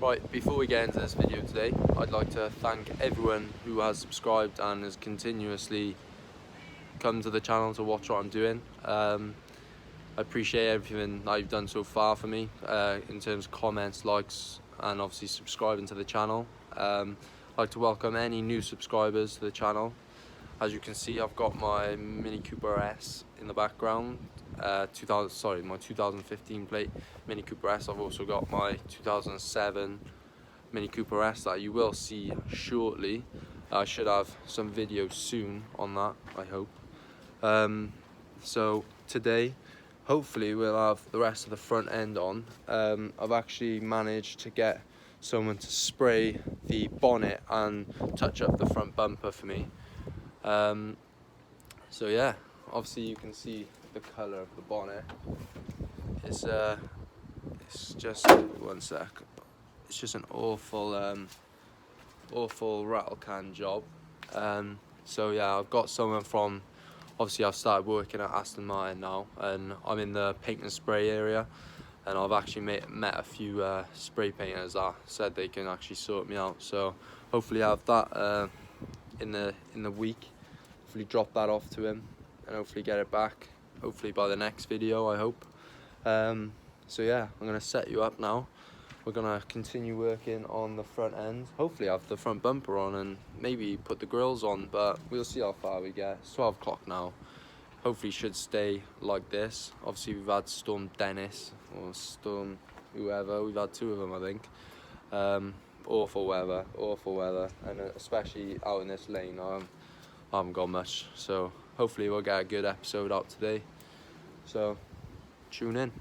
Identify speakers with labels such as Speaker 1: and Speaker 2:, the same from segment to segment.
Speaker 1: Right, before we get into this video today, I'd like to thank everyone who has subscribed and has continuously come to the channel to watch what I'm doing. I appreciate everything that you've done so far for me, in terms of comments, likes, and obviously subscribing to the channel. I'd like to welcome any new subscribers to the channel. As you can see, I've got my Mini Cooper S in the background. My 2015 plate Mini Cooper S. I've also got my 2007 Mini Cooper S that you will see shortly. I should have some videos soon on that, I hope. So today, hopefully we'll have the rest of the front end on. I've actually managed to get someone to spray the bonnet and touch up the front bumper for me. So yeah, obviously you can see the colour of the bonnet. It's just one sec. It's just an awful rattle can job. So yeah, I've got someone from. Obviously, I've started working at Aston Martin now, and I'm in the paint and spray area. And I've actually met a few spray painters that said they can actually sort me out. So hopefully, I have that in the week. Hopefully, drop that off to him, and hopefully get it back. Hopefully by the next video, I hope. So yeah, I'm gonna set you up now. We're gonna continue working on the front end. Hopefully have the front bumper on and maybe put the grills on, but we'll see how far we get. It's 12 o'clock now. Hopefully it should stay like this. Obviously we've had Storm Dennis or Storm whoever. We've had two of them, I think. Awful weather, and especially out in this lane, I haven't got much. So hopefully we'll get a good episode out today. So tune in,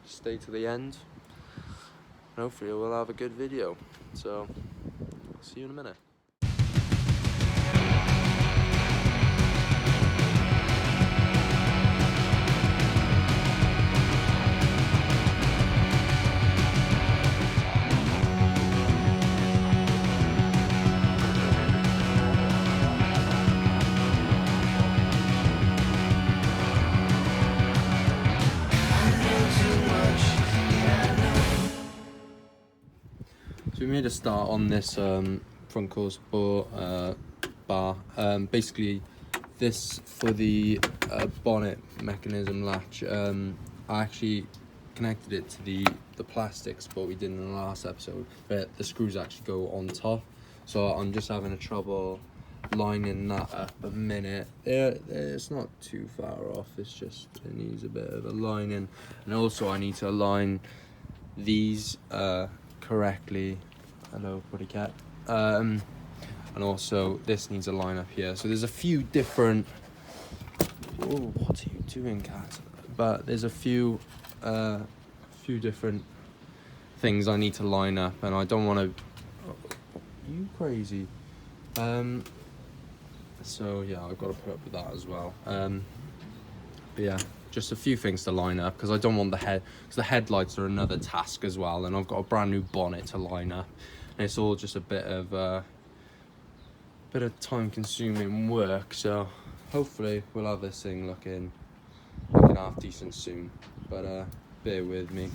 Speaker 1: stay to the end, and hopefully we'll have a good video. So see you in a minute. So we made a start on this front course bar. Basically, this for the bonnet mechanism latch. I actually connected it to the plastics, but we did in the last episode. But the screws actually go on top, so I'm just having a trouble lining that up a minute. It's not too far off. It's just it needs a bit of a lining, and also I need to align these correctly. Hello, pretty cat. And also this needs a line up here. So there's a few different. Oh, what are you doing, cat? But there's a few different things I need to line up, and I don't want to. Oh, you crazy? So yeah, I've got to put up with that as well. But yeah, just a few things to line up because I don't want because the headlights are another task as well, and I've got a brand new bonnet to line up, and it's all just a bit of time-consuming work. So hopefully we'll have this thing looking half decent soon. But bear with me.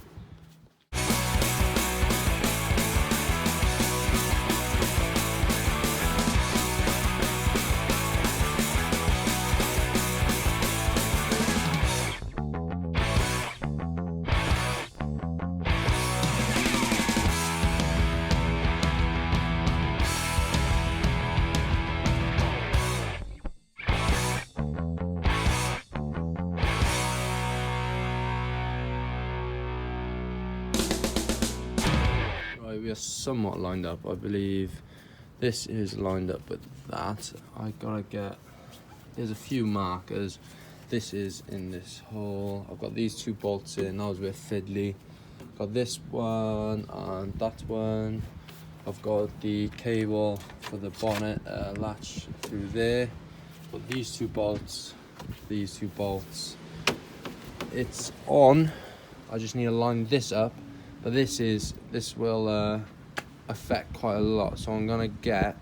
Speaker 1: We are somewhat lined up. I believe this is lined up with that. I gotta get. There's a few markers. This is in this hole. I've got these two bolts in. That was a bit fiddly. Got this one and that one. I've got the cable for the bonnet latch through there. Got these two bolts. It's on. I just need to line this up. But this will affect quite a lot, so I'm gonna get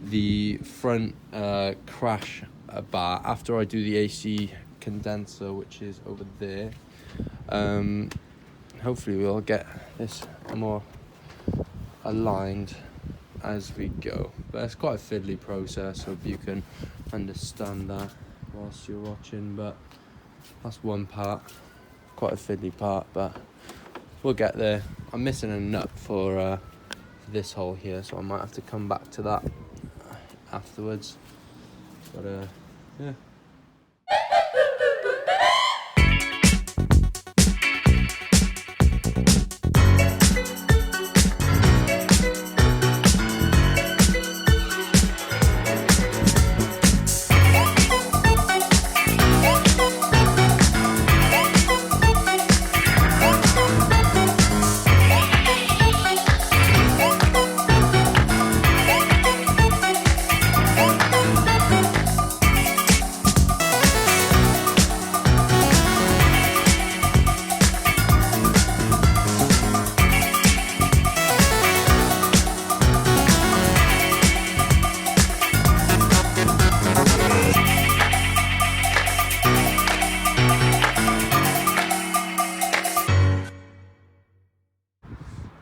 Speaker 1: the front crash bar after I do the AC condenser, which is over there. Hopefully we'll get this more aligned as we go, but it's quite a fiddly process. Hope you can understand that whilst you're watching, but that's one part, quite a fiddly part, but we'll get there. I'm missing a nut for this hole here, so I might have to come back to that afterwards, but yeah.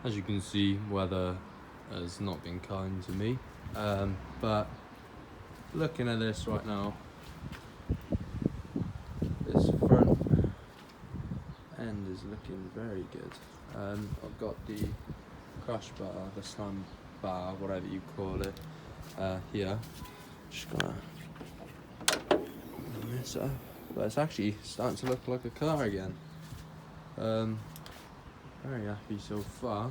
Speaker 1: As you can see, weather has not been kind to me, but looking at this right now, this front end is looking very good. I've got the crash bar, the slam bar, whatever you call it, here. Just gonna warm this up, but it's actually starting to look like a car again. Very happy so far.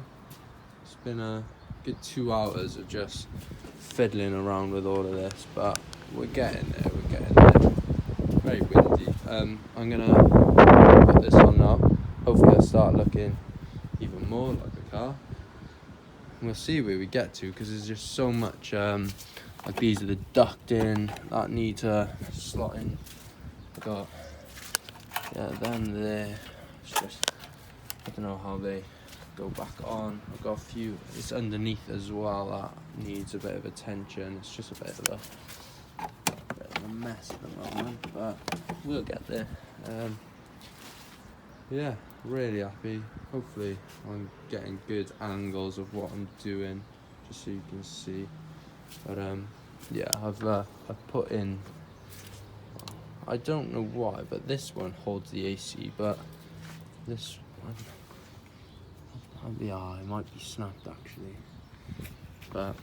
Speaker 1: It's been a good 2 hours of just fiddling around with all of this, but we're getting there, Very windy. I'm gonna put this on now. Hopefully it'll start looking even more like a car. And we'll see where we get to, because there's just so much, like these are the ducting that need to slot in. I've got, yeah, them there. It's just, I don't know how they go back on. I've got a few, it's underneath as well that needs a bit of attention. It's just a bit of a mess at the moment, but we'll get there. Yeah, really happy. Hopefully I'm getting good angles of what I'm doing, just so you can see. But yeah, I've put in, I don't know why, but this one holds the AC, but this one, yeah, it might be snapped actually, but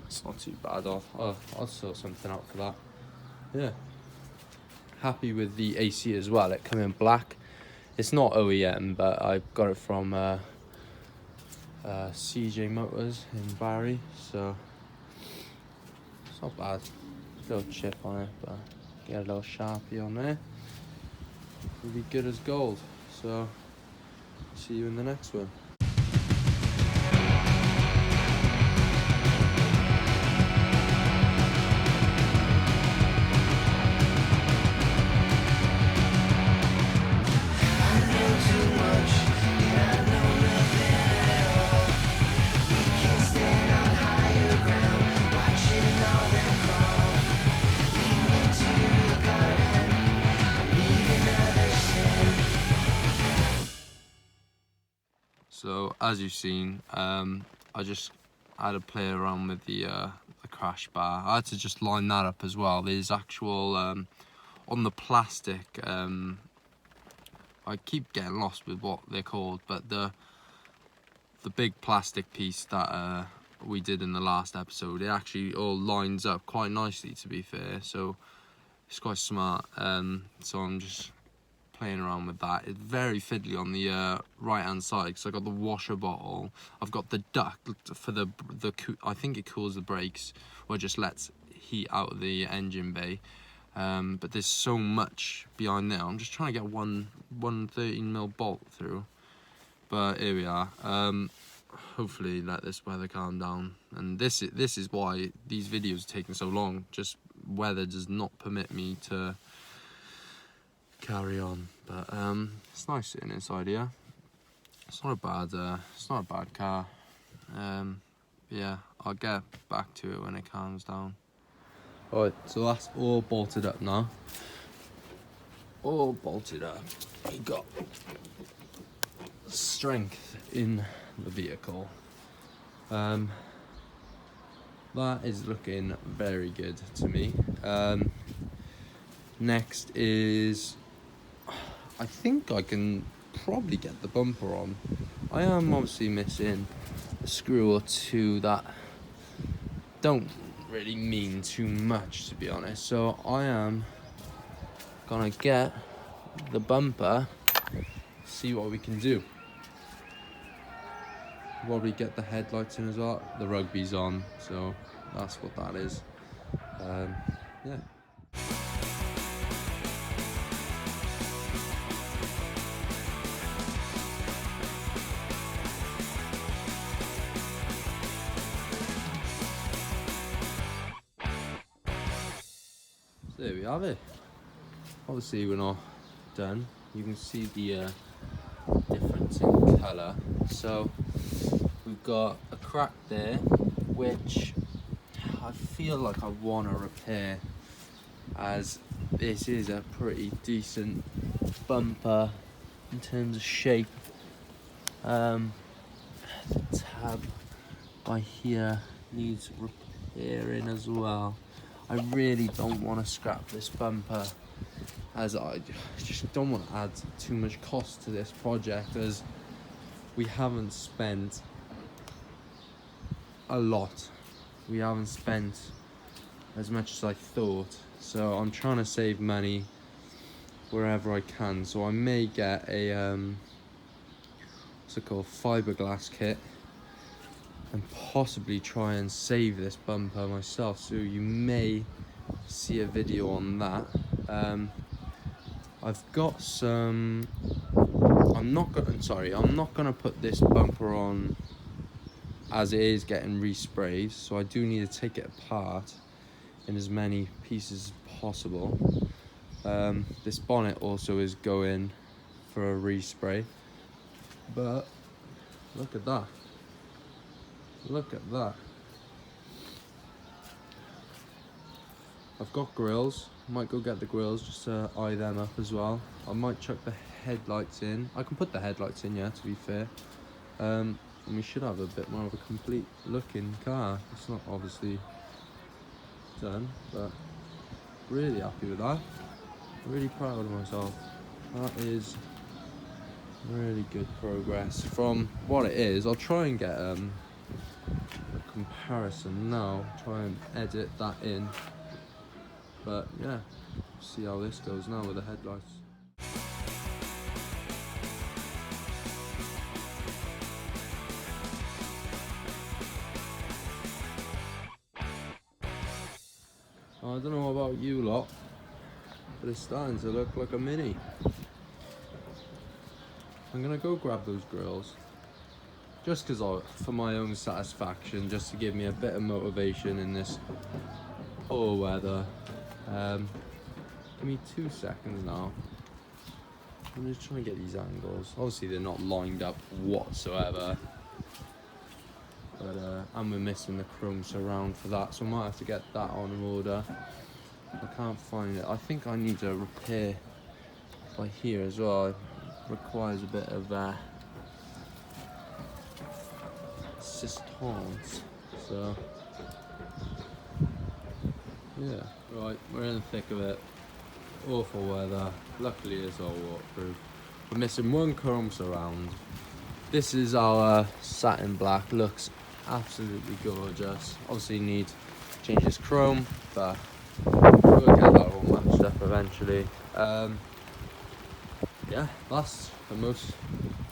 Speaker 1: it's not too bad. I'll sort something out for that. Yeah, happy with the AC as well. It come in black. It's not OEM, but I got it from CJ Motors in Barry, so it's not bad. Little chip on it, but get a little Sharpie on there. It'll be good as gold. So see you in the next one. So as you've seen, I just had to play around with the crash bar. I had to just line that up as well. There's actual on the plastic. I keep getting lost with what they're called, but the big plastic piece that we did in the last episode, it actually all lines up quite nicely, to be fair. So it's quite smart. So I'm just playing around with that. It's very fiddly on the right hand side, because I got the washer bottle. I've got the duct for the I think it cools the brakes, or just lets heat out of the engine bay. But there's so much behind there. I'm just trying to get one 13mm bolt through, but here we are. Hopefully let this weather calm down, and this is why these videos are taking so long. Just weather does not permit me to carry on, but it's nice sitting inside here. It's not a bad car. Yeah, I'll get back to it when it calms down. Alright, so that's all bolted up now. All bolted up. We got strength in the vehicle. That is looking very good to me. Next is, I think I can probably get the bumper on. I am obviously missing a screw or two that don't really mean too much, to be honest. So I am gonna get the bumper, see what we can do. Probably get the headlights in as well. The rugby's on, so that's what that is. Yeah. So there we have it. Obviously we're not done. You can see the difference in colour. So we've got a crack there, which I feel like I want to repair, as this is a pretty decent bumper in terms of shape. The tab by here needs repairing as well. I really don't want to scrap this bumper, as I just don't want to add too much cost to this project, as we haven't spent a lot. We haven't spent as much as I thought, so I'm trying to save money wherever I can. So I may get a what's it called, fiberglass kit, and possibly try and save this bumper myself, so you may see a video on that. I've got some, I'm not gonna put this bumper on as it is getting resprayed, so I do need to take it apart in as many pieces as possible. This bonnet also is going for a respray, but look at that. Look at that. I've got grills. Might go get the grills just to eye them up as well. I might chuck the headlights in. I can put the headlights in, yeah, to be fair. And we should have a bit more of a complete looking car. It's not obviously done, but really happy with that. Really proud of myself. That is really good progress from what it is. I'll try and get a comparison now, try and edit that in, but yeah, see how this goes now with the headlights. I don't know about you lot, but it's starting to look like a Mini. I'm gonna go grab those grills, just because for my own satisfaction, just to give me a bit of motivation in this poor weather. Give me 2 seconds now. I'm just trying to get these angles. Obviously they're not lined up whatsoever, but and we're missing the chrome surround for that, so I might have to get that on order. I can't find it. I think I need to repair by here as well. It requires a bit of assistance, so yeah. Right, we're in the thick of it. Awful weather. Luckily it's all waterproof. We're missing one chrome surround. This is our satin black. Looks absolutely gorgeous. Obviously need to change this chrome, but we'll get that all matched up eventually. Yeah, that's the most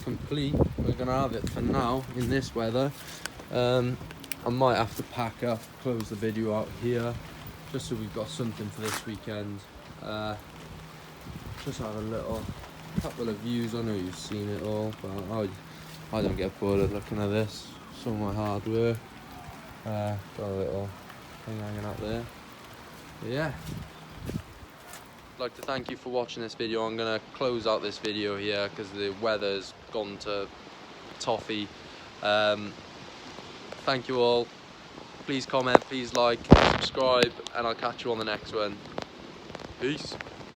Speaker 1: complete we're gonna have it for now in this weather. I might have to pack up, close the video out here, just so we've got something for this weekend. Just have a couple of views. I know you've seen it all, but I don't get bored of looking at this. Some of my hard work. Got a little thing hanging out there. But yeah, I'd like to thank you for watching this video. I'm gonna close out this video here because the weather's gone to toffee. Thank you all. Please comment, please like, subscribe, and I'll catch you on the next one. Peace.